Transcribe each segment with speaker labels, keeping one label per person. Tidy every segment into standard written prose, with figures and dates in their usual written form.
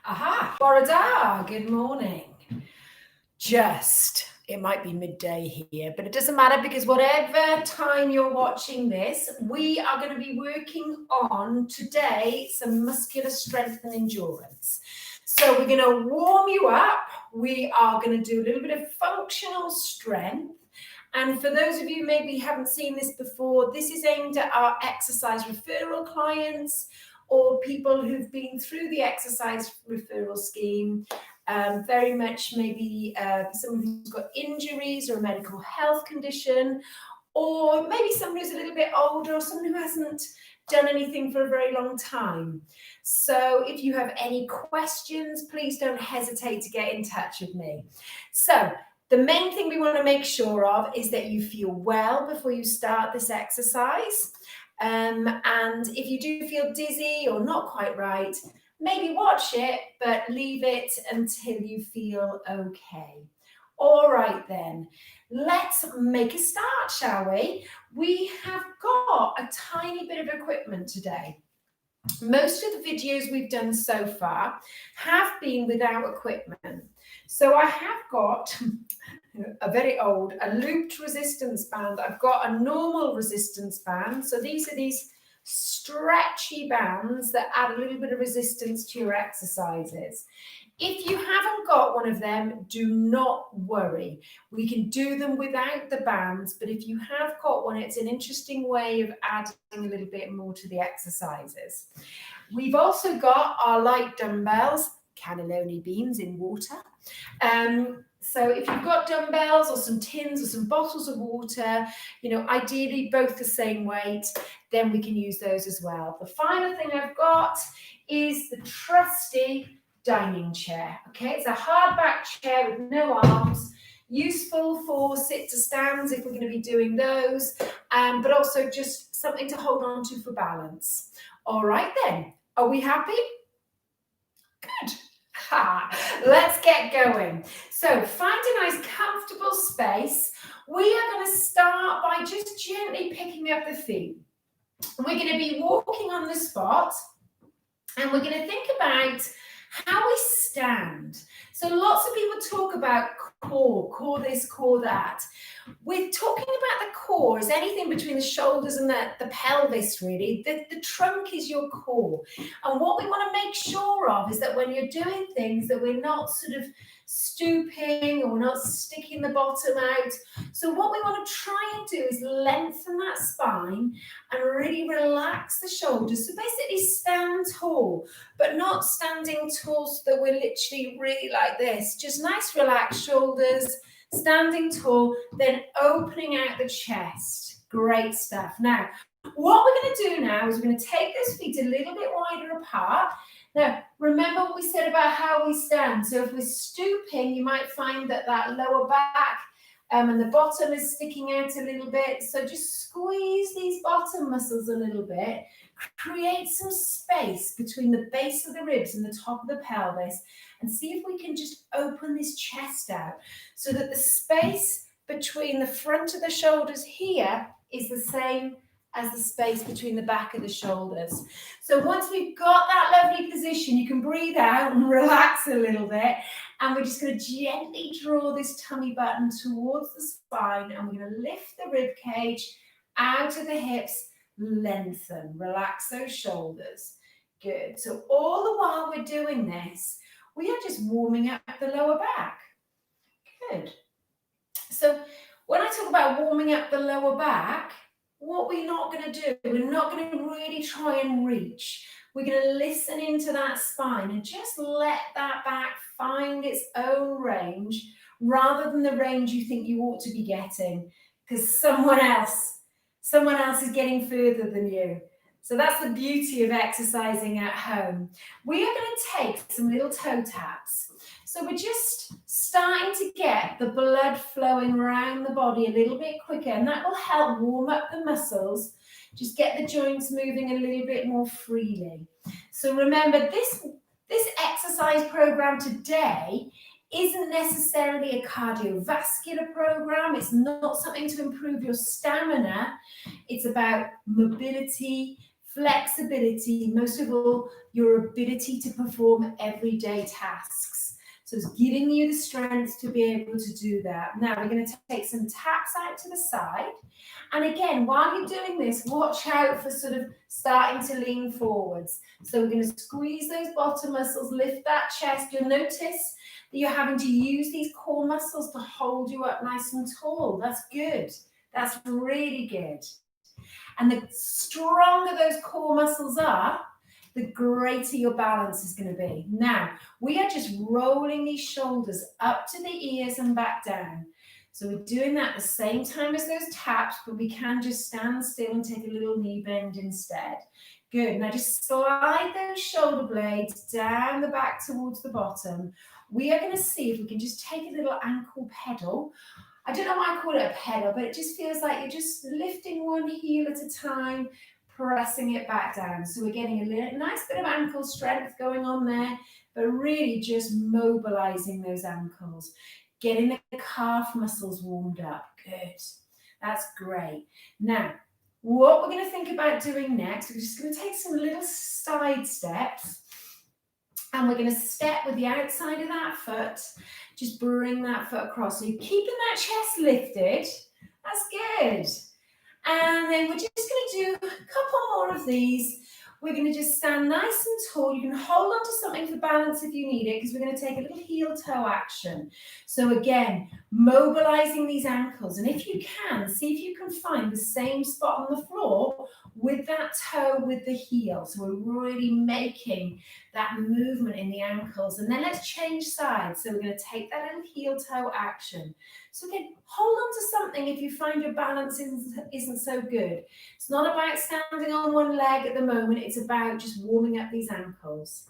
Speaker 1: Aha, Borada, good morning. It might be midday here, but it doesn't matter because whatever time you're watching this, we are going to be working on today some muscular strength and endurance. So we're going to warm you up. We are going to do a little bit of functional strength. And for those of you maybe haven't seen this before, this is aimed at our exercise referral clients or people who've been through the exercise referral scheme. Very much maybe someone who's got injuries or a medical health condition, or maybe someone who's a little bit older or someone who hasn't done anything for a very long time. So if you have any questions, please don't hesitate to get in touch with me. So the main thing we want to make sure of is that you feel well before you start this exercise. And if you do feel dizzy or not quite right, maybe watch it, but leave it until you feel okay. All right then, let's make a start, shall we? We have got a tiny bit of equipment today. Most of the videos we've done so far have been without equipment. So I have got a very old, a looped resistance band. I've got a normal resistance band. So these are these stretchy bands that add a little bit of resistance to your exercises. If you haven't got one of them, do not worry. We can do them without the bands, but if you have got one, it's an interesting way of adding a little bit more to the exercises. We've also got our light dumbbells, cannelloni beans in water. So if you've got dumbbells or some tins or some bottles of water, ideally both the same weight, then we can use those as well. The final thing I've got is the trusty dining chair. Okay, it's a hardback chair with no arms, useful for sit to stands if we're going to be doing those, but also just something to hold on to for balance. All right then, are we happy? Good. Let's get going. So find a nice comfortable space. We are going to start by just gently picking up the feet. We're going to be walking on the spot, and we're going to think about how we stand. So lots of people talk about core this, core that. We're talking about the core as anything between the shoulders and the pelvis, really. The trunk is your core. And what we want to make sure of is that when you're doing things that we're not sort of stooping or we're not sticking the bottom out. So what we want to try and do is lengthen that spine and really relax the shoulders. So basically stand tall, but not standing tall so that we're literally really like this. Just nice relaxed shoulders, standing tall, then opening out the chest. Great stuff. Now, what we're going to do now is we're going to take those feet a little bit wider apart. Now, remember what we said about how we stand. So if we're stooping, you might find that lower back and the bottom is sticking out a little bit. So just squeeze these bottom muscles a little bit. Create some space between the base of the ribs and the top of the pelvis, and see if we can just open this chest out so that the space between the front of the shoulders here is the same as the space between the back of the shoulders. So once we've got that lovely position, you can breathe out and relax a little bit. And we're just going to gently draw this tummy button towards the spine, and we're going to lift the rib cage out of the hips, lengthen, relax those shoulders. Good. So all the while we're doing this, we are just warming up the lower back. Good. So when I talk about warming up the lower back, what we're not going to do, we're not going to really try and reach. We're going to listen into that spine and just let that back find its own range rather than the range you think you ought to be getting, because someone else is getting further than you. So that's the beauty of exercising at home. We are going to take some little toe taps. So we're just starting to get the blood flowing around the body a little bit quicker, and that will help warm up the muscles, just get the joints moving a little bit more freely. So remember, this exercise program today isn't necessarily a cardiovascular program. It's not something to improve your stamina. It's about mobility, flexibility, most of all, your ability to perform everyday tasks. So it's giving you the strength to be able to do that. Now we're going to take some taps out to the side. And again, while you're doing this, watch out for sort of starting to lean forwards. So we're going to squeeze those bottom muscles, lift that chest. You'll notice that you're having to use these core muscles to hold you up nice and tall. That's good. That's really good. And the stronger those core muscles are, the greater your balance is going to be. Now, we are just rolling these shoulders up to the ears and back down. So we're doing that at the same time as those taps, but we can just stand still and take a little knee bend instead. Good. Now just slide those shoulder blades down the back towards the bottom. We are going to see if we can just take a little ankle pedal. I don't know why I call it a pedal, but it just feels like you're just lifting one heel at a time, pressing it back down. So we're getting a nice bit of ankle strength going on there, but really just mobilizing those ankles, getting the calf muscles warmed up. Good. That's great. Now, what we're going to think about doing next, we're just going to take some little side steps, and we're going to step with the outside of that foot. Just bring that foot across. So you're keeping that chest lifted. That's good. And then we're just going to do a couple more of these. We're going to just stand nice and tall. You can hold on to something for balance if you need it, because we're going to take a little heel-toe action. So again, mobilizing these ankles. And if you can, see if you can find the same spot on the floor with that toe with the heel. So we're really making that movement in the ankles. And then let's change sides. So we're going to take that little heel-toe action. So again, hold on to something if you find your balance isn't so good. It's not about standing on one leg at the moment. It's about just warming up these ankles.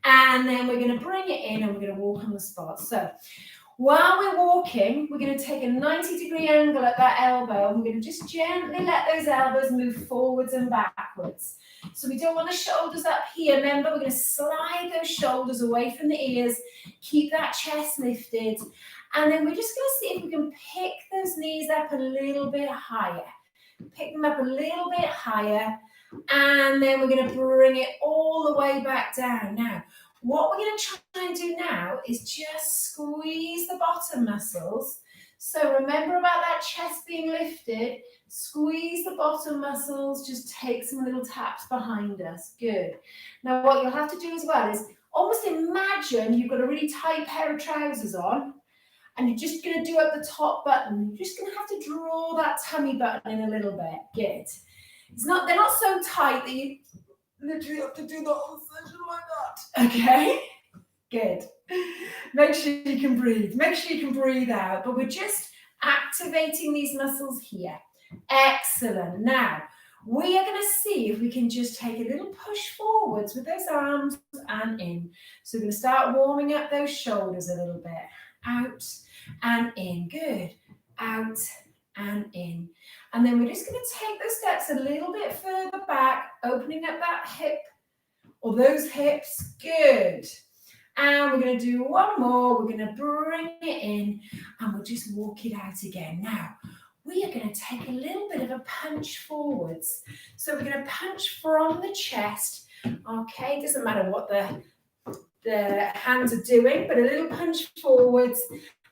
Speaker 1: And then we're going to bring it in and we're going to walk on the spot. So while we're walking, we're going to take a 90-degree angle at that elbow. And we're going to just gently let those elbows move forwards and backwards. So we don't want the shoulders up here. Remember, we're going to slide those shoulders away from the ears. Keep that chest lifted. And then we're just going to see if we can pick those knees up a little bit higher. Pick them up a little bit higher. And then we're going to bring it all the way back down. Now, what we're going to try and do now is just squeeze the bottom muscles. So remember about that chest being lifted. Squeeze the bottom muscles. Just take some little taps behind us. Good. Now, what you'll have to do as well is almost imagine you've got a really tight pair of trousers on. And you're just going to do up the top button. You're just going to have to draw that tummy button in a little bit. Good. They're not so tight that you literally have to do the whole session like that. Okay? Good. Make sure you can breathe. Make sure you can breathe out. But we're just activating these muscles here. Excellent. Now, we are going to see if we can just take a little push forwards with those arms and in. So we're going to start warming up those shoulders a little bit. Out and in. Good. Out and in. And then we're just going to take those steps a little bit further back, opening up that hip or those hips. Good. And we're going to do one more. We're going to bring it in and we'll just walk it out again. Now, we are going to take a little bit of a punch forwards. So we're going to punch from the chest. Okay, doesn't matter what the hands are doing, but a little punch forwards,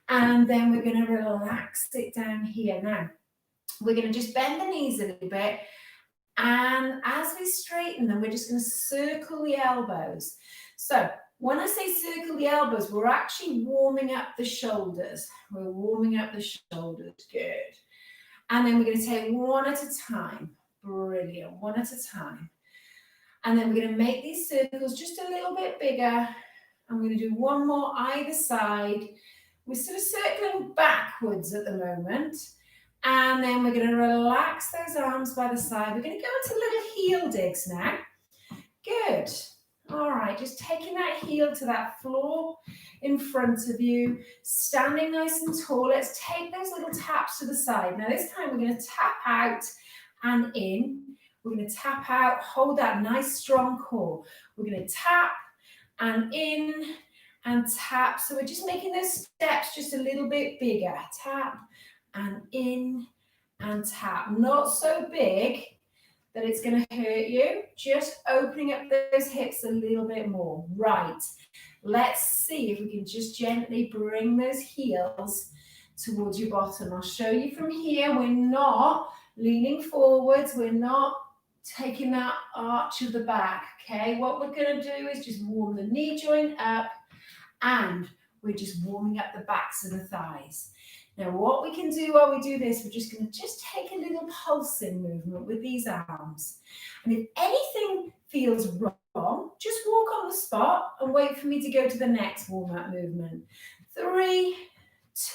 Speaker 1: and then we're going to relax it down here. Now, we're going to just bend the knees a little bit, and as we straighten them, we're just going to circle the elbows. So when I say circle the elbows, we're actually warming up the shoulders. We're warming up the shoulders. Good. And then we're going to take one at a time. Brilliant. One at a time. And then we're going to make these circles just a little bit bigger. I'm going to do one more either side. We're sort of circling backwards at the moment. And then we're going to relax those arms by the side. We're going to go into little heel digs now. Good. All right, just taking that heel to that floor in front of you, standing nice and tall. Let's take those little taps to the side. Now this time we're going to tap out and in. We're going to tap out, hold that nice strong core. We're going to tap and in and tap. So we're just making those steps just a little bit bigger. Tap and in and tap. Not so big, that it's going to hurt you. Just opening up those hips a little bit more. Right. Let's see if we can just gently bring those heels towards your bottom. I'll show you from here. We're not leaning forwards. We're not taking that arch of the back, okay? What we're going to do is just warm the knee joint up, and we're just warming up the backs of the thighs. Now, what we can do while we do this, we're just going to take a little pulsing movement with these arms. And if anything feels wrong, just walk on the spot and wait for me to go to the next warm-up movement. 3,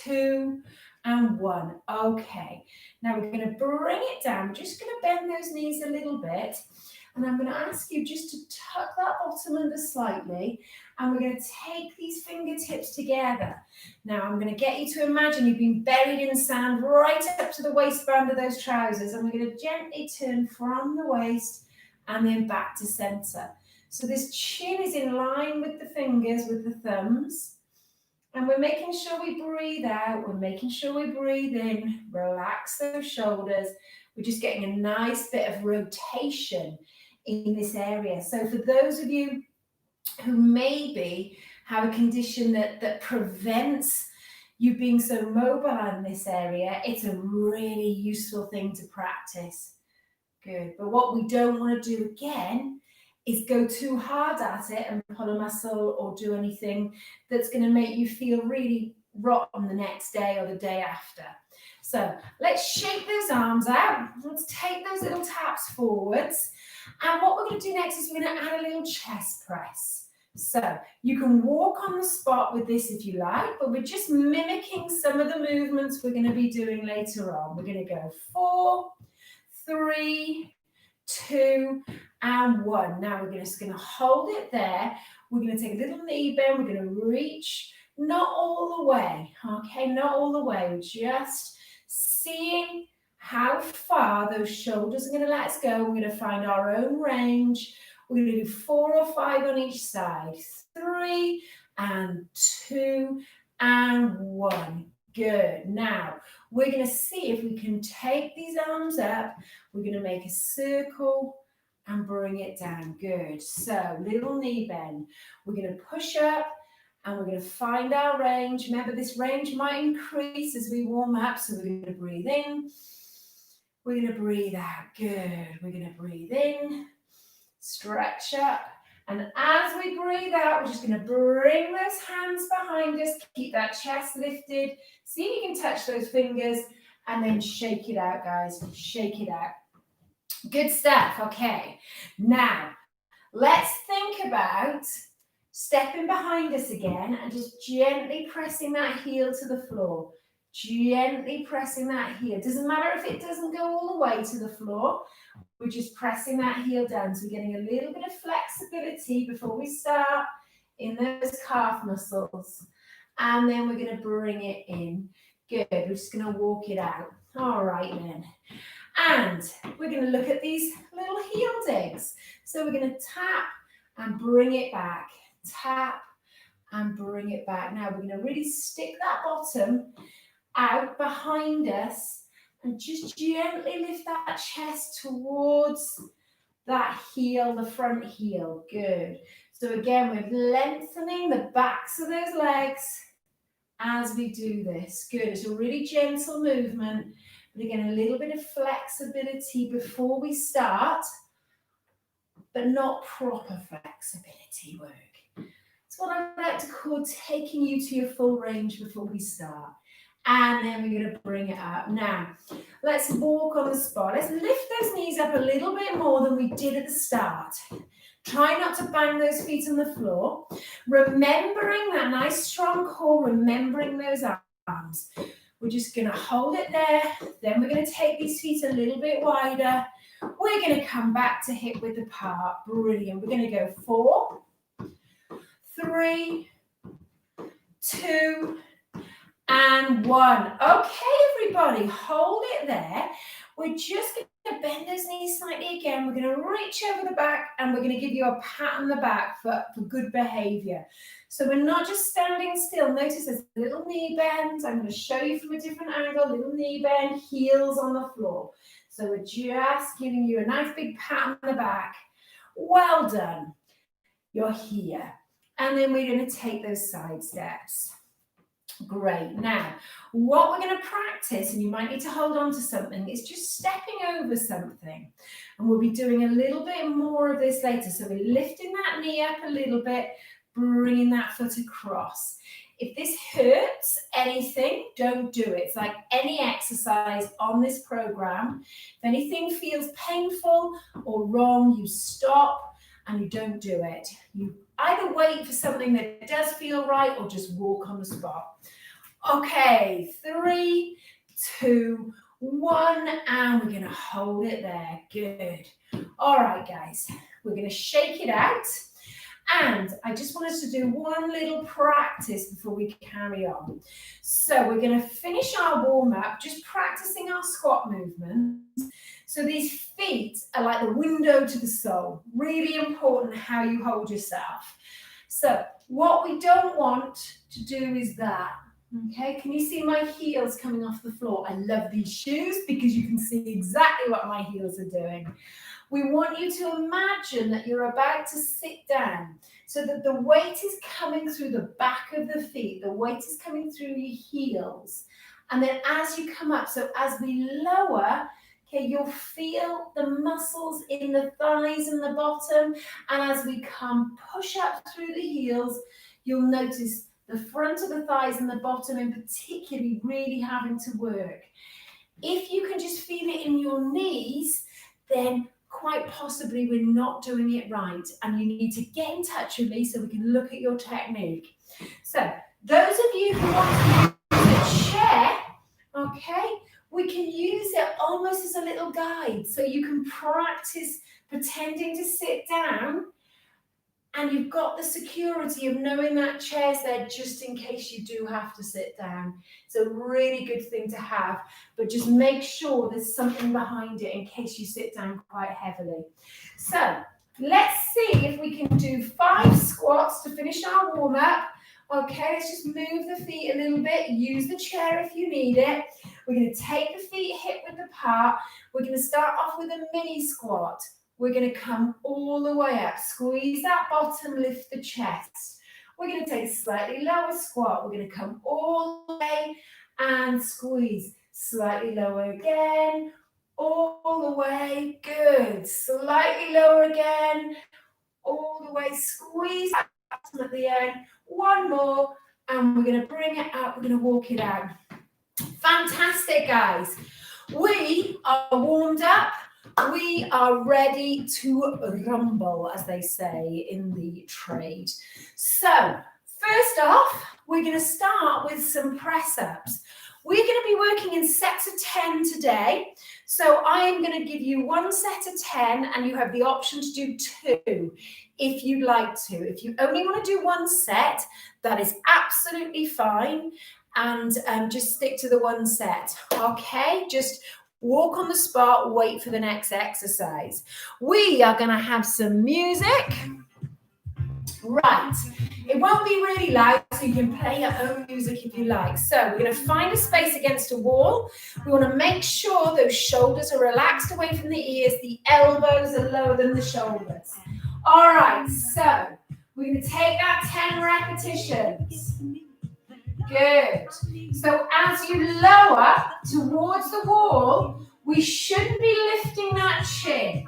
Speaker 1: 2, and 1. Okay. Now we're going to bring it down. We're just going to bend those knees a little bit. And I'm going to ask you just to tuck that bottom under slightly. And we're going to take these fingertips together. Now I'm going to get you to imagine you've been buried in sand right up to the waistband of those trousers. And we're going to gently turn from the waist and then back to center. So this chin is in line with the fingers, with the thumbs. And we're making sure we breathe out. We're making sure we breathe in. Relax those shoulders. We're just getting a nice bit of rotation in this area. So for those of you who maybe have a condition that prevents you being so mobile in this area, it's a really useful thing to practice. Good. But what we don't want to do again is go too hard at it and pull a muscle or do anything that's going to make you feel really rotten the next day or the day after. So let's shake those arms out. Let's take those little taps forwards. And what we're going to do next is we're going to add a little chest press. So you can walk on the spot with this if you like, but we're just mimicking some of the movements we're going to be doing later on. We're going to go 4, 3, 2, and 1. Now we're just going to hold it there. We're going to take a little knee bend. We're going to reach, not all the way, okay, not all the way. We're just seeing how far those shoulders are going to let us go. We're going to find our own range. We're going to do 4 or 5 on each side. 3 and 2 and 1. Good. Now, we're going to see if we can take these arms up. We're going to make a circle and bring it down. Good. So, little knee bend. We're going to push up and we're going to find our range. Remember, this range might increase as we warm up. So, we're going to breathe in. We're going to breathe out. Good. We're going to breathe in. Stretch up, and as we breathe out, we're just going to bring those hands behind us, keep that chest lifted, see if you can touch those fingers, and then shake it out, guys, shake it out. Good stuff. Okay, now let's think about stepping behind us again and just gently pressing that heel to the floor, gently pressing that heel. Doesn't matter if it doesn't go all the way to the floor. We're just pressing that heel down. So we're getting a little bit of flexibility before we start in those calf muscles. And then we're going to bring it in. Good. We're just going to walk it out. All right then. And we're going to look at these little heel digs. So we're going to tap and bring it back. Tap and bring it back. Now we're going to really stick that bottom out behind us. And just gently lift that chest towards that heel, the front heel. Good. So again, we're lengthening the backs of those legs as we do this. Good. It's a really gentle movement. But again, a little bit of flexibility before we start, but not proper flexibility work. It's what I like to call taking you to your full range before we start. And then we're going to bring it up. Now, let's walk on the spot. Let's lift those knees up a little bit more than we did at the start. Try not to bang those feet on the floor. Remembering that nice strong core, remembering those arms. We're just going to hold it there. Then we're going to take these feet a little bit wider. We're going to come back to hip width apart. Brilliant. We're going to go 4, 3, 2, and 1. Okay, everybody, hold it there. We're just going to bend those knees slightly again. We're going to reach over the back and we're going to give you a pat on the back for good behavior. So we're not just standing still. Notice there's a little knee bend. I'm going to show you from a different angle. Little knee bend, heels on the floor. So we're just giving you a nice big pat on the back. Well done. You're here. And then we're going to take those side steps. Great. Now, what we're going to practice, and you might need to hold on to something, is just stepping over something. And we'll be doing a little bit more of this later. So we're lifting that knee up a little bit, bringing that foot across. If this hurts anything, don't do it. It's like any exercise on this program. If anything feels painful or wrong, you stop and you don't do it. You either wait for something that does feel right or just walk on the spot. Okay, 3, 2, 1, and we're going to hold it there. Good. All right, guys, we're going to shake it out. And I just want us to do one little practice before we carry on. So we're going to finish our warm-up, just practicing our squat movements. So these feet are like the window to the soul. Really important how you hold yourself. So what we don't want to do is that. Okay, can you see my heels coming off the floor? I love these shoes because you can see exactly what my heels are doing. We want you to imagine that you're about to sit down so that the weight is coming through the back of the feet. The weight is coming through your heels. And then as you come up, so as we lower, okay, you'll feel the muscles in the thighs and the bottom. And as we come, push up through the heels, you'll notice the front of the thighs and the bottom in particular really having to work. If you can just feel it in your knees, then quite possibly we're not doing it right, and you need to get in touch with me so we can look at your technique. So those of you who want to use a chair, okay, we can use it almost as a little guide, so you can practice pretending to sit down, and you've got the security of knowing that chair's there just in case you do have to sit down. It's a really good thing to have, but just make sure there's something behind it in case you sit down quite heavily. So let's see if we can do 5 squats to finish our warm-up. Okay, let's just move the feet a little bit. Use the chair if you need it. We're going to take the feet hip-width apart. We're going to start off with a mini squat. We're going to come all the way up. Squeeze that bottom, lift the chest. We're going to take a slightly lower squat. We're going to come all the way and squeeze. Slightly lower again, all the way. Good. Slightly lower again, all the way. Squeeze that bottom at the end. One more, and we're going to bring it up. We're going to walk it out. Fantastic, guys. We are warmed up. We are ready to rumble, as they say in the trade. So, first off, we're going to start with some press-ups. We're going to be working in sets of 10 today. So I am going to give you 1 set of 10, and you have the option to do 2 if you'd like to. If you only want to do 1 set, that is absolutely fine. And just stick to the 1 set. Okay, just walk on the spot, wait for the next exercise. We are going to have some music. Right. It won't be really loud, so you can play your own music if you like. So we're going to find a space against a wall. We want to make sure those shoulders are relaxed away from the ears. The elbows are lower than the shoulders. All right. So we're going to take that 10 repetitions. Good. So as you lower towards the wall, we shouldn't be lifting that chin.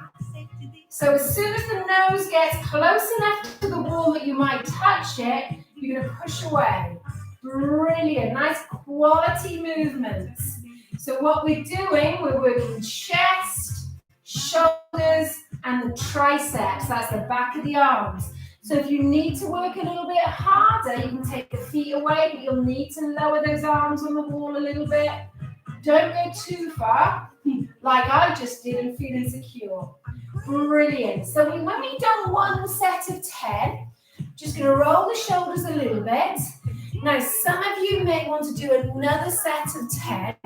Speaker 1: So as soon as the nose gets close enough to the wall that you might touch it, you're going to push away. Brilliant. Nice quality movements. So what we're doing, we're working chest, shoulders, and the triceps. That's the back of the arms. So if you need to work a little bit harder, you can take the feet away, but you'll need to lower those arms on the wall a little bit. Don't go too far, like I just did and feel insecure. Brilliant. So we've only done 1 set of 10. Just going to roll the shoulders a little bit. Now, some of you may want to do another set of 10.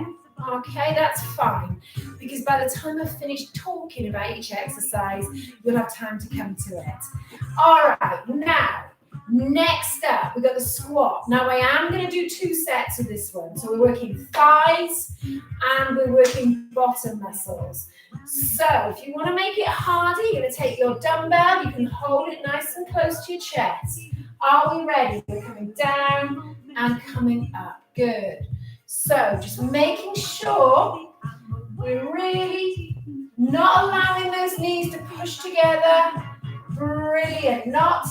Speaker 1: Okay, that's fine, because by the time I've finished talking about each exercise, you'll have time to come to it. All right, now, next up, we've got the squat. Now I am going to do 2 sets of this one. So we're working thighs and we're working bottom muscles. So if you want to make it harder, you're going to take your dumbbell. You can hold it nice and close to your chest. Are we ready? We're coming down and coming up. Good. So just making sure we're really not allowing those knees to push together. Brilliant. Not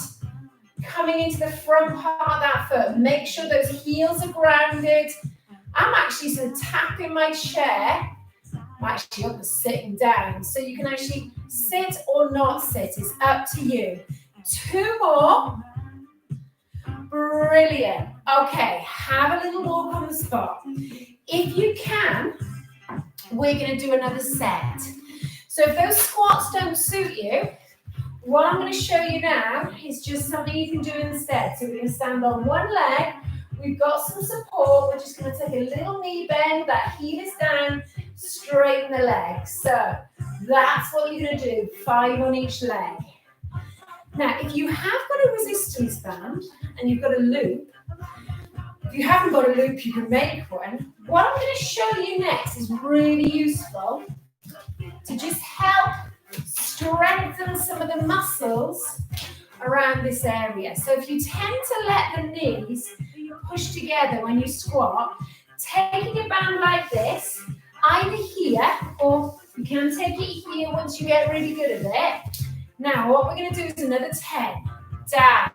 Speaker 1: coming into the front part of that foot. Make sure those heels are grounded. I'm actually sort of tapping my chair. I'm actually up and sitting down. So you can actually sit or not sit. It's up to you. 2 more. Brilliant. Okay, have a little walk on the spot. If you can, we're going to do another set. So if those squats don't suit you, what I'm going to show you now is just something you can do instead. So we're going to stand on one leg. We've got some support. We're just going to take a little knee bend. That heel is down. Straighten the leg. So that's what you're going to do. 5 on each leg. Now, if you have got a resistance band and you've got a loop, if you haven't got a loop, you can make one. What I'm going to show you next is really useful to just help strengthen some of the muscles around this area. So if you tend to let the knees push together when you squat, taking a band like this, either here or you can take it here once you get really good at it. Now what we're going to do is another 10. Down.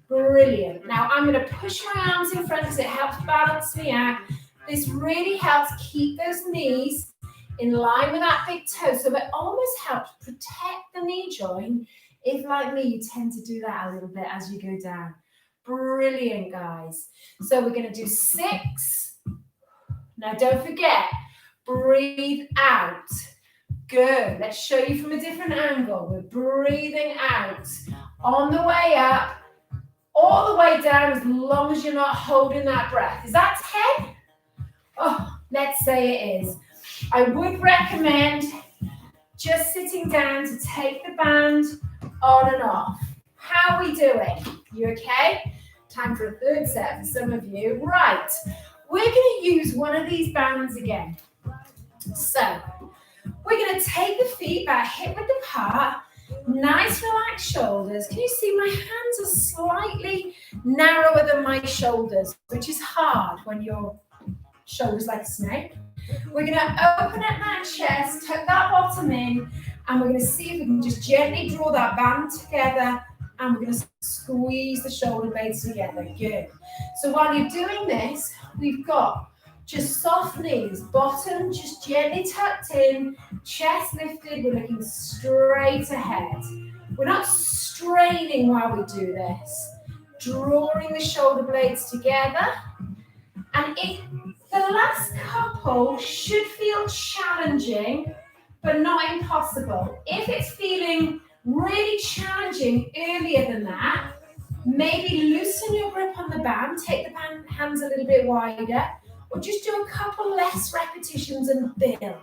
Speaker 1: Brilliant. Now I'm going to push my arms in front because it helps balance me out. This really helps keep those knees in line with that big toe. So it almost helps protect the knee joint. If, like me, you tend to do that a little bit as you go down. Brilliant, guys. So we're going to do 6. Now don't forget, breathe out. Good. Let's show you from a different angle. We're breathing out on the way up, all the way down, as long as you're not holding that breath. Is that 10? Oh, let's say it is. I would recommend just sitting down to take the band on and off. How are we doing? You okay? Time for a 3rd set for some of you. Right. We're going to use one of these bands again. So we're going to take the feet back hip width apart. Nice relaxed shoulders. Can you see my hands are slightly narrower than my shoulders, which is hard when your shoulders like a snake. We're going to open up that chest, tuck that bottom in, and we're going to see if we can just gently draw that band together, and we're going to squeeze the shoulder blades together. Good. So while you're doing this, we've got just soft knees, bottom just gently tucked in, chest lifted, we're looking straight ahead. We're not straining while we do this. Drawing the shoulder blades together. And the last couple should feel challenging, but not impossible. If it's feeling really challenging earlier than that, maybe loosen your grip on the band, take the band hands a little bit wider, or just do a couple less repetitions and build.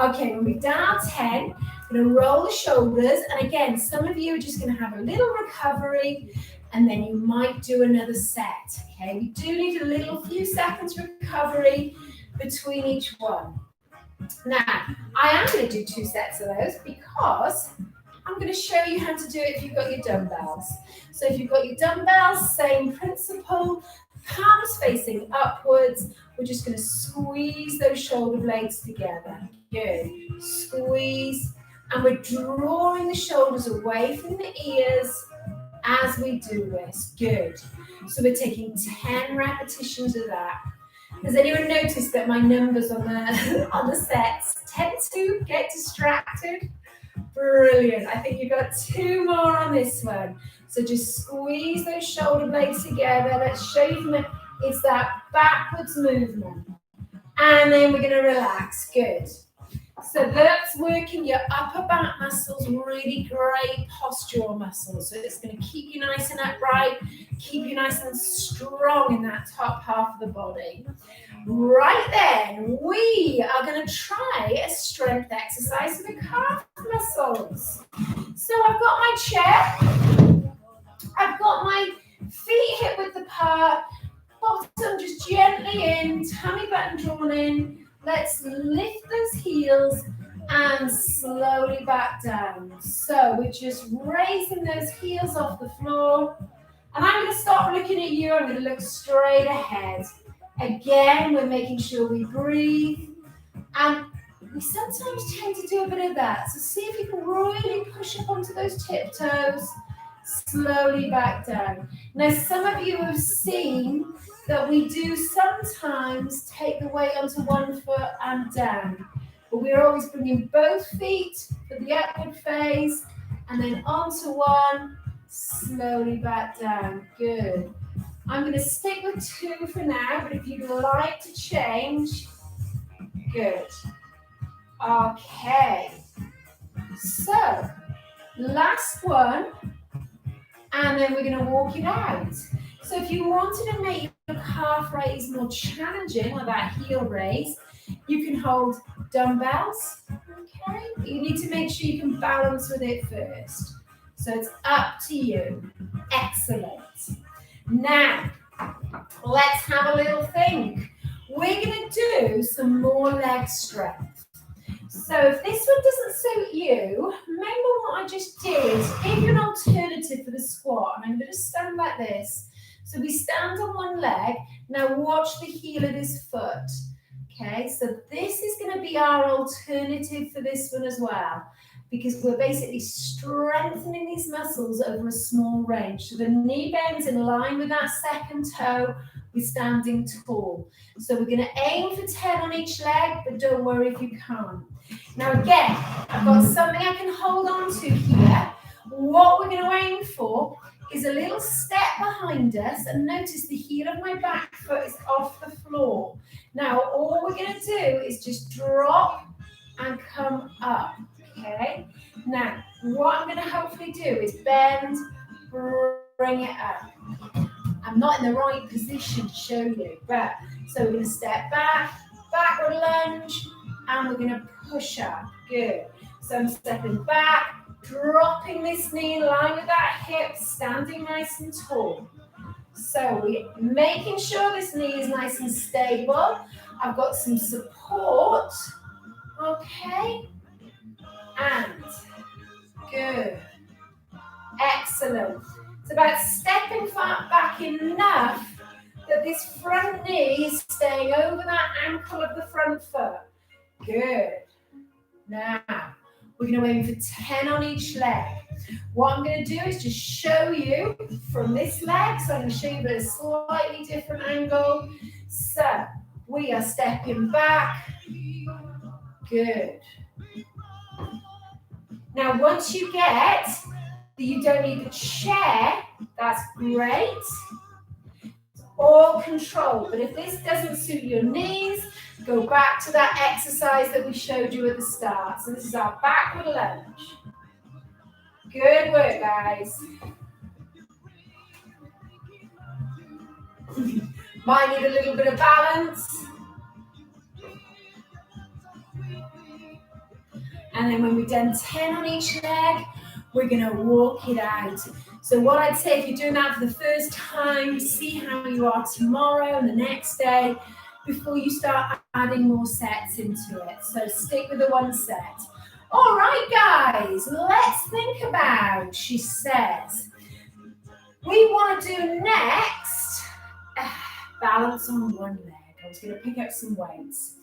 Speaker 1: Okay, when we've done our 10, we're going to roll the shoulders. And again, some of you are just going to have a little recovery, and then you might do another set. Okay, we do need a few seconds recovery between each one. Now, I am going to do 2 sets of those because I'm going to show you how to do it if you've got your dumbbells. So if you've got your dumbbells, same principle, palms facing upwards. We're just going to squeeze those shoulder blades together. Good. Squeeze. And we're drawing the shoulders away from the ears as we do this. Good. So we're taking 10 repetitions of that. Has anyone noticed that my numbers on the sets tend to get distracted? Brilliant. I think you've got 2 more on this one. So just squeeze those shoulder blades together. Let's show you from it's that backwards movement. And then we're going to relax. Good. So that's working your upper back muscles, really great postural muscles. So it's going to keep you nice and upright, keep you nice and strong in that top half of the body. Right then, we are going to try a strength exercise for the calf muscles. So I've got my chair, I've got my feet tummy button drawn in. Let's lift those heels and slowly back down. So we're just raising those heels off the floor. And I'm going to stop looking at you. I'm going to look straight ahead. Again, we're making sure we breathe. And we sometimes tend to do a bit of that. So see if you can really push up onto those tiptoes. Slowly back down. Now, some of you have seen that we do sometimes take the weight onto one foot and down. But we're always bringing both feet for the upward phase and then onto one, slowly back down. Good. I'm going to stick with 2 for now, but if you'd like to change, good. Okay. So, last one. And then we're going to walk it out. So if you wanted to make your calf raise more challenging with that heel raise, you can hold dumbbells, okay? You need to make sure you can balance with it first. So it's up to you. Excellent. Now, let's have a little think. We're going to do some more leg strength. So if this one doesn't suit you, remember what I just did. Give you an alternative for the squat. And I'm going to stand like this. So we stand on one leg. Now watch the heel of this foot. Okay, so this is going to be our alternative for this one as well. Because we're basically strengthening these muscles over a small range. So the knee bends in line with that second toe. We're standing tall. So we're going to aim for 10 on each leg, but don't worry if you can't. Now again, I've got something I can hold on to here. What we're going to aim for is a little step behind us, and notice the heel of my back foot is off the floor. Now all we're going to do is just drop and come up, okay? Now what I'm going to hopefully do is bend, bring it up. I'm not in the right position to show you, but so we're going to step back, backward lunge, and we're going to push up. Good. So I'm stepping back, dropping this knee in line with that hip, standing nice and tall. So we're making sure this knee is nice and stable. I've got some support. Okay. And good. Excellent. It's about stepping back enough that this front knee is staying over that ankle of the front foot. Good. Now, we're going to aim for 10 on each leg. What I'm going to do is just show you from this leg. So I'm going to show you at a slightly different angle. So, we are stepping back. Good. Now, once you get that you don't need the chair, that's great. All control. But if this doesn't suit your knees, go back to that exercise that we showed you at the start. So this is our backward lunge. Good work, guys. Might need a little bit of balance. And then when we've done 10 on each leg, we're going to walk it out. So what I'd say, if you're doing that for the first time, see how you are tomorrow and the next day before you start adding more sets into it. So stick with the one set. All right, guys, let's think about, she says, we want to do next, balance on one leg. I was going to pick up some weights.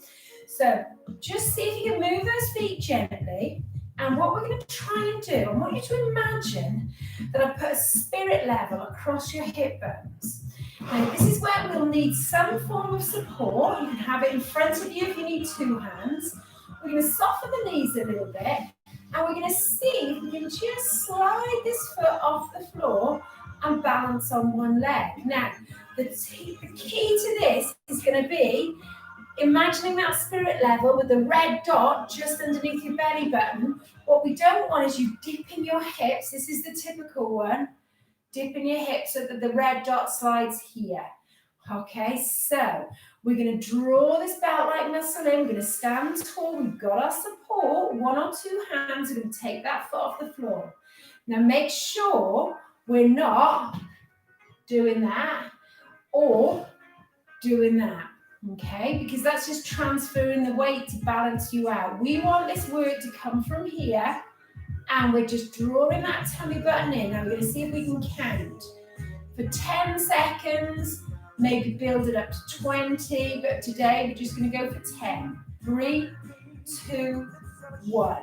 Speaker 1: So just see if you can move those feet gently. And what we're going to try and do, I want you to imagine that I put a spirit level across your hip bones. Now, this is where we'll need some form of support. You can have it in front of you if you need 2 hands. We're going to soften the knees a little bit. And we're going to see if we can just slide this foot off the floor and balance on one leg. Now, the key to this is going to be imagining that spirit level with the red dot just underneath your belly button. What we don't want is you dipping your hips. This is the typical one. Dipping your hips so that the red dot slides here. Okay, so we're going to draw this belt-like muscle in. We're going to stand tall. We've got our support. 1 or 2 hands. We're going to take that foot off the floor. Now make sure we're not doing that or doing that. Okay, because that's just transferring the weight to balance you out. We want this work to come from here, and we're just drawing that tummy button in. Now we're going to see if we can count for 10 seconds, maybe build it up to 20, but today we're just going to go for 10. 3, 2, 1.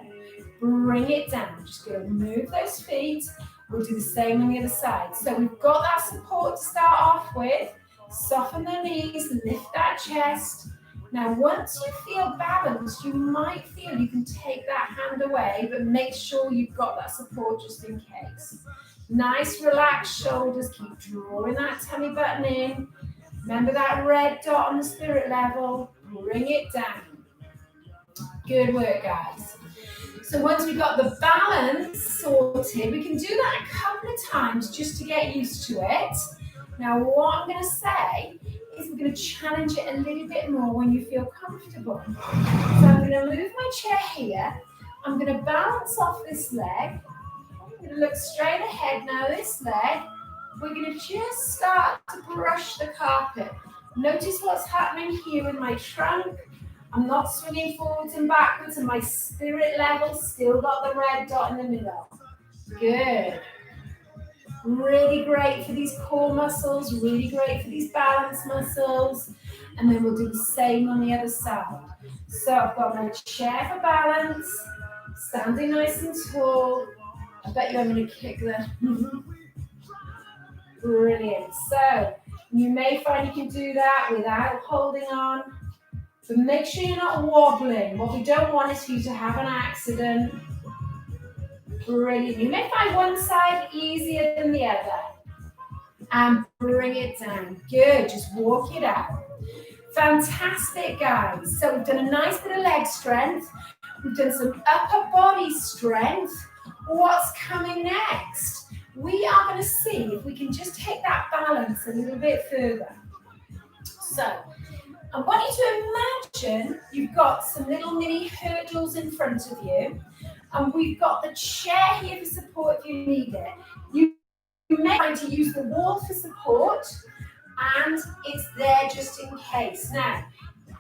Speaker 1: Bring it down. Just going to move those feet. We'll do the same on the other side. So we've got that support to start off with. Soften the knees, lift that chest. Now, once you feel balanced, you might feel you can take that hand away, but make sure you've got that support just in case. Nice, relaxed shoulders. Keep drawing that tummy button in. Remember that red dot on the spirit level. Bring it down. Good work, guys. So once we've got the balance sorted, we can do that a couple of times just to get used to it. Now, what I'm going to say is we're going to challenge it a little bit more when you feel comfortable. So I'm going to move my chair here. I'm going to balance off this leg. I'm going to look straight ahead now, this leg. We're going to just start to brush the carpet. Notice what's happening here in my trunk. I'm not swinging forwards and backwards, and my spirit level still got the red dot in the middle. Good. Really great for these core muscles, really great for these balance muscles. And then we'll do the same on the other side. So I've got my chair for balance, standing nice and tall. I bet you I'm going to kick that. Brilliant. So you may find you can do that without holding on. But make sure you're not wobbling. What we don't want is for you to have an accident. Brilliant. You may find one side easier than the other. And bring it down. Good. Just walk it out. Fantastic, guys. So we've done a nice bit of leg strength. We've done some upper body strength. What's coming next? We are going to see if we can just take that balance a little bit further. So I want you to imagine you've got some little mini hurdles in front of you, and we've got the chair here for support if you need it. You may try to use the wall for support, and it's there just in case. Now,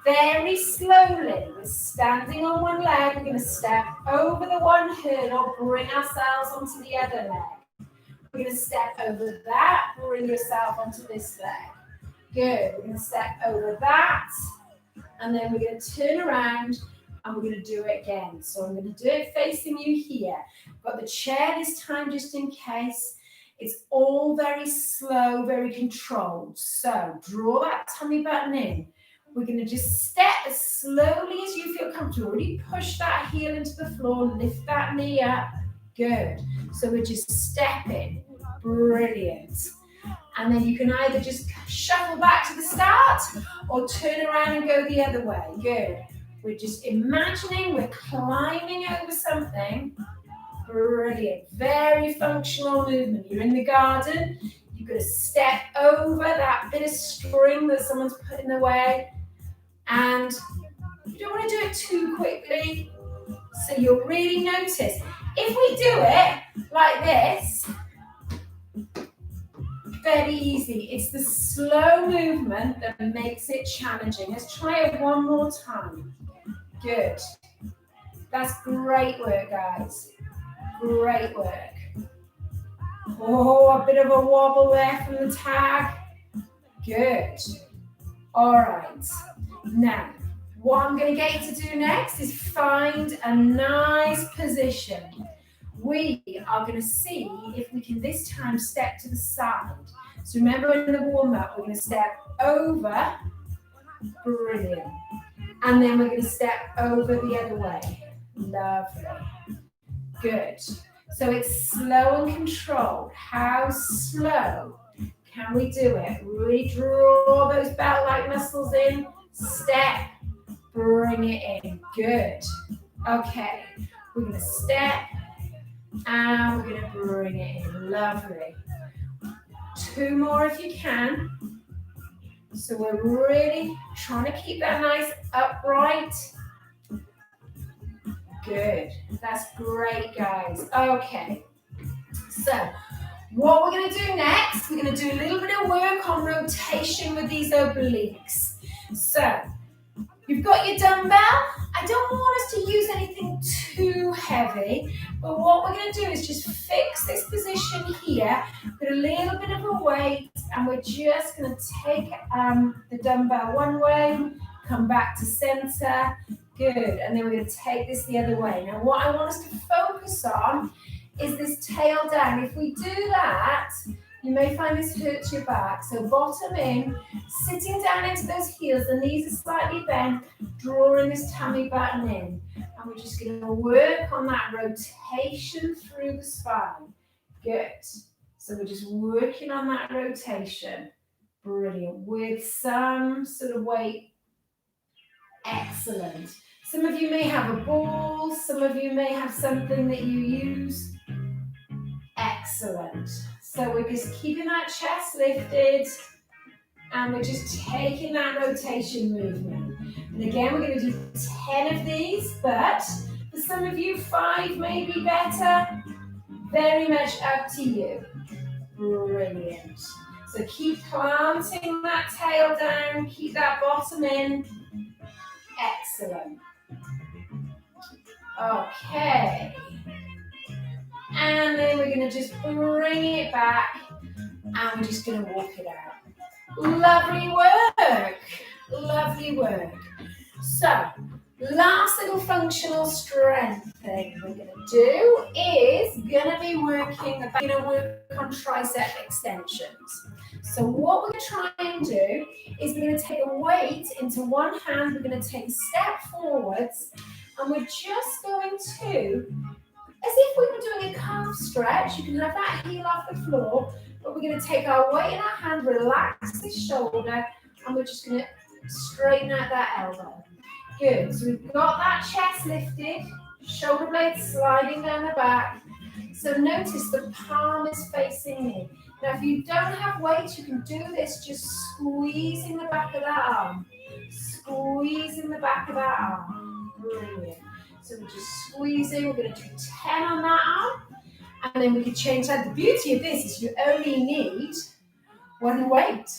Speaker 1: very slowly, we're standing on one leg, we're going to step over the one hurdle, bring ourselves onto the other leg. We're going to step over that, bring yourself onto this leg. Good. We're going to step over that, and then we're going to turn around, and we're going to do it again. So I'm going to do it facing you here. Got the chair this time just in case. It's all very slow, very controlled. So draw that tummy button in. We're going to just step as slowly as you feel comfortable. Really push that heel into the floor, lift that knee up. Good. So we're just stepping. Brilliant. And then you can either just shuffle back to the start or turn around and go the other way. Good. We're just imagining we're climbing over something. Brilliant. Very functional movement. You're in the garden. You've got to step over that bit of string that someone's put in the way. And you don't want to do it too quickly. So you'll really notice. If we do it like this, very easy. It's the slow movement that makes it challenging. Let's try it one more time. Good. That's great work, guys. Great work. Oh, a bit of a wobble there from the tag. Good. All right. Now, what I'm going to get you to do next is find a nice position. We are going to see if we can this time step to the side. So remember in the warm-up, we're going to step over. Brilliant. And then we're going to step over the other way. Lovely. Good. So it's slow and controlled. How slow can we do it? Really draw those belt-like muscles in. Step. Bring it in. Good. Okay. We're going to step. And we're going to bring it in. Lovely. 2 more if you can. So we're really trying to keep that nice upright. Good. That's great, guys. Okay. So what we're going to do next, we're going to do a little bit of work on rotation with these obliques. So you've got your dumbbell. I don't want us to use anything too heavy, but what we're going to do is just fix this position here with a little bit of a weight, and we're just going to take the dumbbell one way, come back to center. Good. And then we're going to take this the other way. Now, what I want us to focus on is this tail down. If we do that, you may find this hurts your back. So bottom in, sitting down into those heels, the knees are slightly bent, drawing this tummy button in. And we're just going to work on that rotation through the spine. Good. So we're just working on that rotation. Brilliant. With some sort of weight. Excellent. Some of you may have a ball, some of you may have something that you use. Excellent. So we're just keeping that chest lifted, and we're just taking that rotation movement. And again, we're going to do 10 of these, but for some of you, 5 may be better. Very much up to you. Brilliant. So keep planting that tail down, keep that bottom in. Excellent. Okay. And then we're going to just bring it back, and we're just going to walk it out. Lovely work. Lovely work. So, last little functional strength thing we're going to do is going to be working on tricep extensions. So what we're going to try and do is we're going to take a weight into one hand, we're going to take a step forwards, and we're just going to, as if we were doing a calf stretch, you can have that heel off the floor, but we're going to take our weight in our hand, relax this shoulder, and we're just going to straighten out that elbow. Good, so we've got that chest lifted, shoulder blades sliding down the back. So notice the palm is facing me. Now if you don't have weight, you can do this just squeezing the back of that arm. Squeezing the back of that arm. Brilliant. So we're just squeezing, we're going to do 10 on that arm, and then we can change that. The beauty of this is you only need one weight.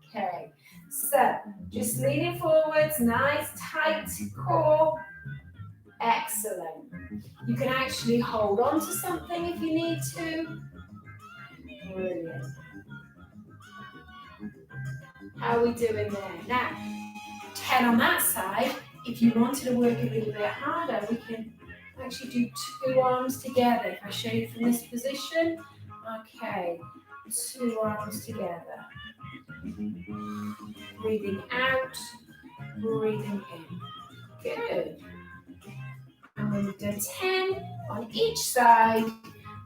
Speaker 1: Okay, so just leaning forwards, nice tight core. Excellent. You can actually hold on to something if you need to. Brilliant. How are we doing there? Now, 10 on that side. If you wanted to work a little bit harder, we can actually do 2 arms together. If I show you from this position, okay, 2 arms together. Breathing out, breathing in. Good. And when we've done 10 on each side,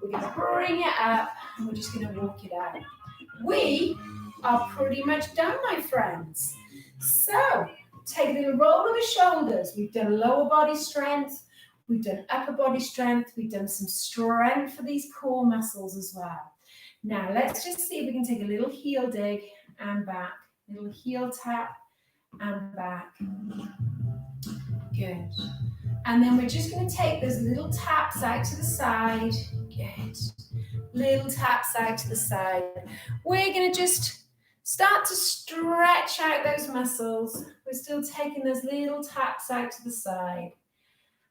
Speaker 1: we're going to bring it up, and we're just going to walk it out. We are pretty much done, my friends. So, take a little roll of the shoulders. We've done lower body strength. We've done upper body strength. We've done some strength for these core muscles as well. Now, let's just see if we can take a little heel dig and back. Little heel tap and back. Good. And then we're just going to take those little taps out to the side. Good. Little taps out to the side. We're going to just start to stretch out those muscles. We're still taking those little taps out to the side.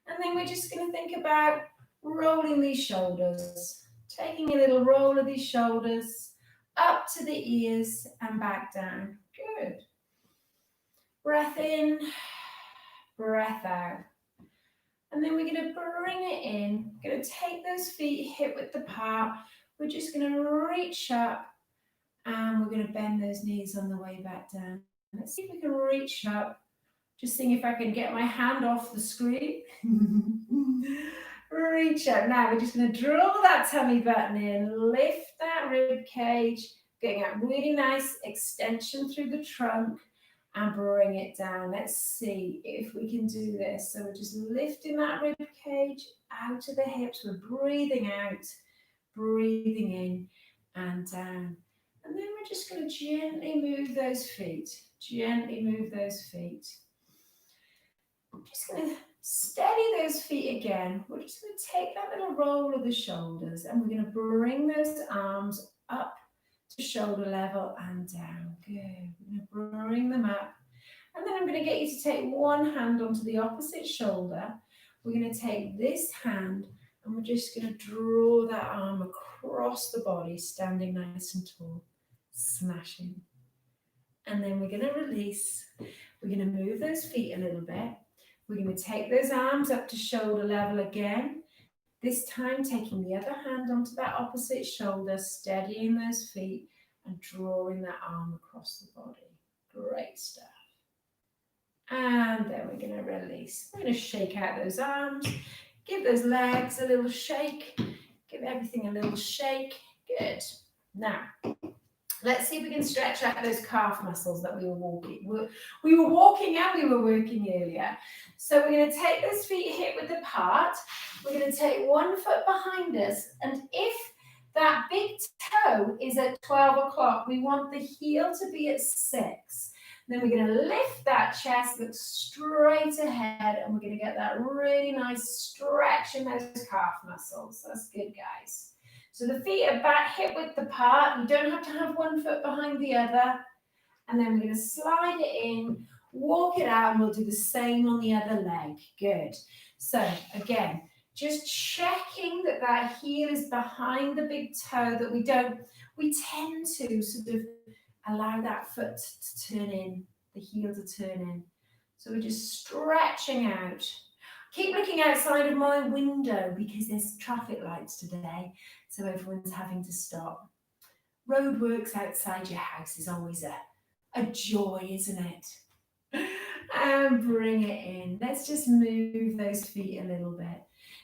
Speaker 1: And then we're just going to think about rolling these shoulders. Taking a little roll of these shoulders up to the ears and back down. Good. Breath in, breath out. And then we're going to bring it in. We're going to take those feet hip width apart. We're just going to reach up, and we're going to bend those knees on the way back down. Let's see if we can reach up. Just seeing if I can get my hand off the screen. Reach up. Now we're just going to draw that tummy button in, lift that rib cage, getting a really nice extension through the trunk, and bring it down. Let's see if we can do this. So we're just lifting that rib cage out to the hips. We're breathing out, breathing in and down. And then we're just going to gently move those feet. Gently move those feet. I'm just going to steady those feet again. We're just going to take that little roll of the shoulders, and we're going to bring those arms up to shoulder level and down. Good. We're going to bring them up. And then I'm going to get you to take one hand onto the opposite shoulder. We're going to take this hand and we're just going to draw that arm across the body, standing nice and tall, smashing. And then we're going to release. We're going to move those feet a little bit. We're going to take those arms up to shoulder level again. This time taking the other hand onto that opposite shoulder, steadying those feet and drawing that arm across the body. Great stuff. And then we're going to release. We're going to shake out those arms. Give those legs a little shake. Give everything a little shake. Good. Now, let's see if we can stretch out those calf muscles that we were walking. We were walking and we were working earlier. So we're going to take those feet hip width apart. We're going to take one foot behind us. And if that big toe is at 12 o'clock, we want the heel to be at 6. Then we're going to lift that chest, look straight ahead, and we're going to get that really nice stretch in those calf muscles. That's good, guys. So the feet are back hip width apart. You don't have to have one foot behind the other. And then we're going to slide it in, walk it out, and we'll do the same on the other leg. Good. So again, just checking that that heel is behind the big toe, that we tend to sort of allow that foot to turn in, the heel to turn in. So we're just stretching out. Keep looking outside of my window because there's traffic lights today, so everyone's having to stop. Roadworks outside your house is always a joy, isn't it? And bring it in. Let's just move those feet a little bit.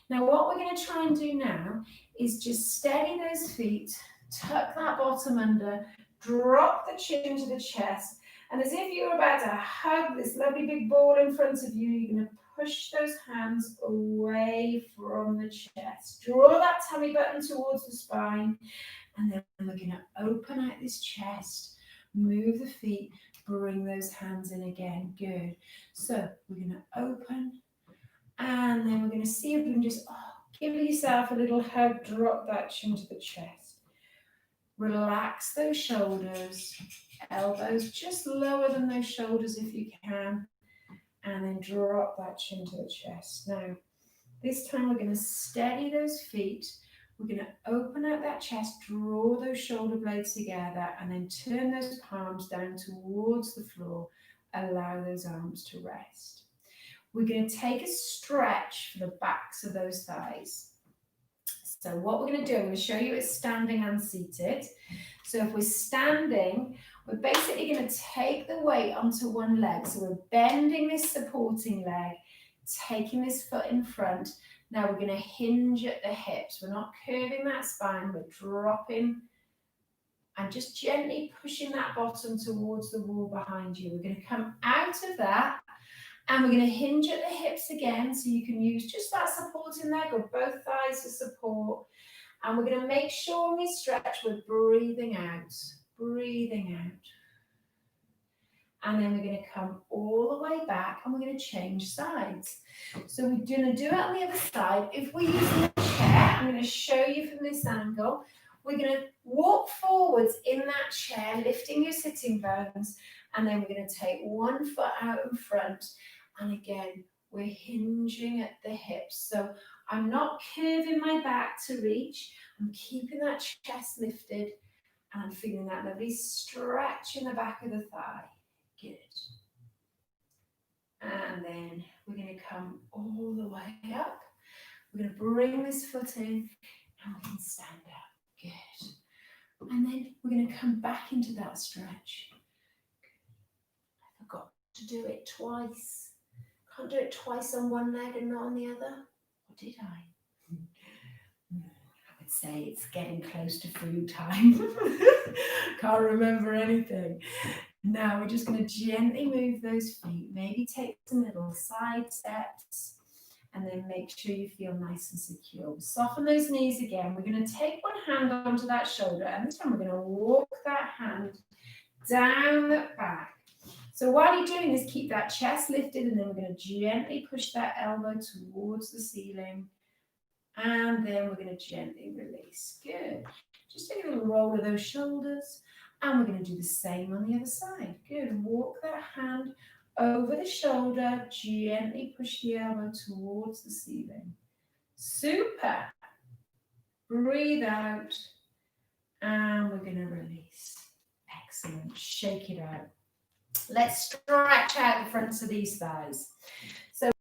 Speaker 1: Now what we're going to try and do now is just steady those feet, tuck that bottom under, drop the chin to the chest, and as if you were about to hug this lovely big ball in front of you, you're going to push those hands away from the chest. Draw that tummy button towards the spine, and then we're going to open out this chest, move the feet, bring those hands in again. Good. So we're going to open, and then we're going to see if we can just give yourself a little hug, drop that chin to the chest. Relax those shoulders, elbows just lower than those shoulders if you can, and then drop that chin to the chest. Now, this time we're going to steady those feet. We're going to open out that chest, draw those shoulder blades together, and then turn those palms down towards the floor. Allow those arms to rest. We're going to take a stretch for the backs of those thighs. So what we're going to do, I'm going to show you it's standing and seated. So if we're standing, we're basically going to take the weight onto one leg. So we're bending this supporting leg, taking this foot in front. Now we're going to hinge at the hips. We're not curving that spine, we're dropping and just gently pushing that bottom towards the wall behind you. We're going to come out of that. And we're going to hinge at the hips again, so you can use just that supporting leg or both thighs for support. And we're going to make sure when we stretch, we're breathing out, breathing out. And then we're going to come all the way back and we're going to change sides. So we're going to do it on the other side. If we're using a chair, I'm going to show you from this angle. We're going to walk forwards in that chair, lifting your sitting bones. And then we're going to take one foot out in front. And again, we're hinging at the hips. So I'm not curving my back to reach. I'm keeping that chest lifted. And I'm feeling that lovely stretch in the back of the thigh. Good. And then we're going to come all the way up. We're going to bring this foot in and we can stand up. Good. And then we're going to come back into that stretch. I forgot to do it twice. Can't do it twice on one leg and not on the other. Or did I? I would say it's getting close to food time. Can't remember anything. Now we're just going to gently move those feet. Maybe take some little side steps. And then make sure you feel nice and secure. Soften those knees again. We're going to take one hand onto that shoulder. And this time we're going to walk that hand down the back. So while you're doing this, keep that chest lifted, and then we're going to gently push that elbow towards the ceiling. And then we're going to gently release. Good. Just take a little roll of those shoulders. And we're going to do the same on the other side. Good. Walk that hand over the shoulder, gently push the elbow towards the ceiling. Super. Breathe out, and we're going to release. Excellent. Shake it out. Let's stretch out the fronts of these thighs. So,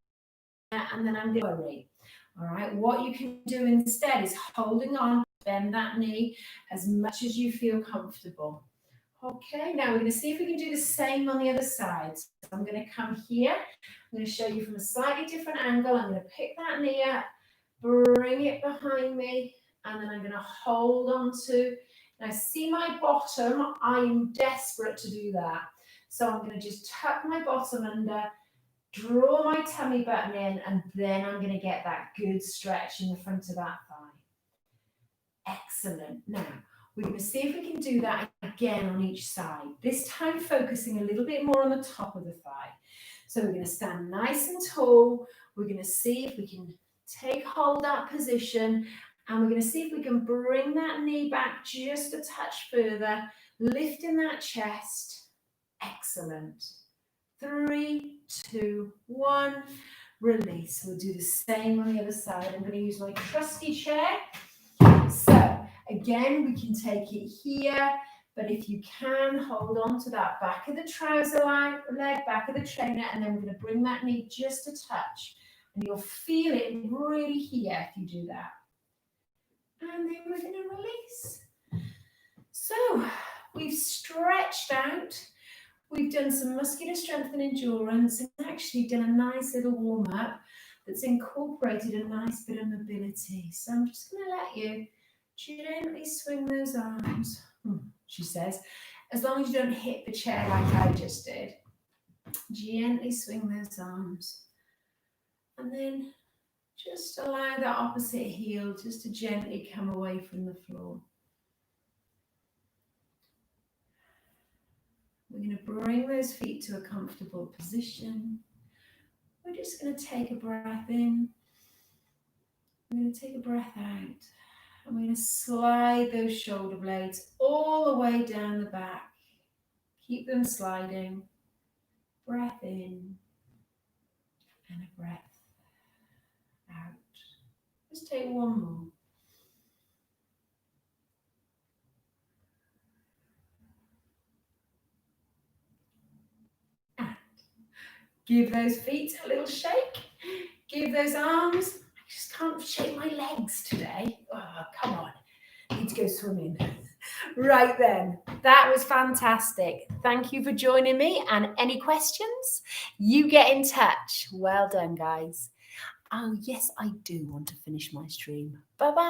Speaker 1: and then I'm going to worry. All right, what you can do instead is holding on, bend that knee as much as you feel comfortable. Okay, now we're going to see if we can do the same on the other side. So I'm going to come here. I'm going to show you from a slightly different angle. I'm going to pick that knee up, bring it behind me, and then I'm going to hold on to. Now see my bottom, I am desperate to do that. So I'm going to just tuck my bottom under, draw my tummy button in, and then I'm going to get that good stretch in the front of that thigh. Excellent. Now, we're going to see if we can do that again on each side, this time focusing a little bit more on the top of the thigh. So we're going to stand nice and tall. We're going to see if we can take hold of that position, and we're going to see if we can bring that knee back just a touch further, lifting that chest. Excellent. 3, 2, 1. Release. We'll do the same on the other side. I'm going to use my trusty chair. So again, we can take it here, but if you can, hold on to that back of the trouser leg, back of the trainer, and then we're going to bring that knee just a touch, and you'll feel it really here if you do that. And then we're going to release. So we've stretched out, we've done some muscular strength and endurance, and actually done a nice little warm-up that's incorporated a nice bit of mobility. So I'm just going to let you gently swing those arms, she says, as long as you don't hit the chair like I just did. Gently swing those arms. And then just allow that opposite heel just to gently come away from the floor. We're going to bring those feet to a comfortable position. We're just going to take a breath in. We're going to take a breath out. I'm going to slide those shoulder blades all the way down the back. Keep them sliding. Breath in and a breath out. Just take one more. And give those feet a little shake. Give those arms. I just can't shake my legs today. Oh, come on. I need to go swimming. Right then, that was fantastic. Thank you for joining me, and any questions, you get in touch. Well done, guys. Oh yes, I do want to finish my stream. Bye-bye.